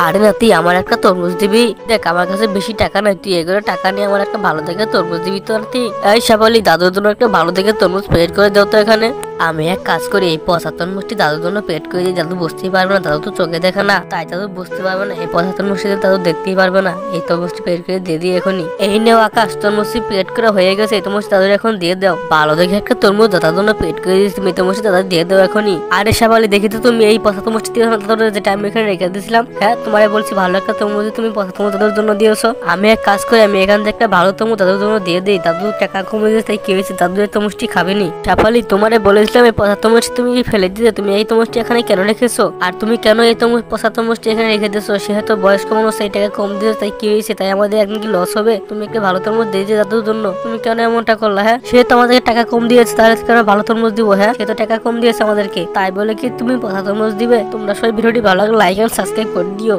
আরে নাতি, আমার একটা তরমুজ দিবি? দেখ আমার কাছে বেশি টাকা নাই, তুই এগুলো টাকা নিয়ে আমার একটা ভালো দেখে তরমুজ দিবি তো নাতি। এই শেফালি, দাদুর জন্য একটা ভালো দেখে তরমুজ পেড করে দাও তো এখানে। আমি এক কাজ করি, এই 75 মুষ্টি দাদুর জন্য পেড করে দিই। দাদু বুঝতেই পারবে না, দাদু তো চোখে দেখে না, তাই দাদু বুঝতে পারবে না। এই 75 মুষ্টিতে দাদু দেখতেই পারবে না। এই তরমুজটি পেড করে দিয়ে দিই এখনই। এই নেও আকাশ, তরমুজটি পেড করা হয়ে গেছে। এই তরমুজ দাদুর এখন দিয়ে দাও। ভালো দেখে একটা তরমুজ দাদার জন্য পেড করে দিয়েছি, তুমি তরমুজটি দাদা দিয়ে দাও এখনই। আরে শেফালি, দেখি তো তুমি এই 75 মুষ্টি দিয়ে দাদুর যেটা আমি এখানে রেখে দিয়েছিলাম। হ্যাঁ, তোমারে বলছি ভালো একটা তরমুজ তুমি 75 দাদুর জন্য দিয়েছো। আমি এক কাজ করি, আমি এখান থেকে একটা ভালো তরমুজ দাদুর জন্য দিয়ে দিই। দাদু টাকা কমে দিয়েছে, তাই কি হয়েছে, দাদু এই তরমুজটি খাবেনি। শেফালি, তোমারে বলেছিলাম এই 75 মুষ্টি তুমি ফেলে দিতে, তুমি এই তরমুজটি এখানে কেন রেখেছো? আর তুমি কেন এই তরমুজ 75 মুষ্টি এখানে রেখে দিয়েছো? সেহেতু বয়স্ক মানুষ, সেই টাকা কম দিয়েছে, তাই কি হয়েছে, তাই আমাদের একদিন কি লস হবে? তুমি একটা ভালো তরমুজ দিয়ে দিতে দাদুর জন্য, তুমি কেন এমনটা করলা? হ্যাঁ, সে তো আমাদেরকে টাকা কম দিয়েছে, তাহলে কেন ভালো তরমুজ দিব? হ্যাঁ, সে তো টাকা কম দিয়েছে আমাদেরকে, তাই বলে কি তুমি 75 তরমুজ দিবে? তোমরা সবাই ভিডিওটি ভালো লাগলে লাইক এন্ড সাবস্ক্রাইব করে দিও।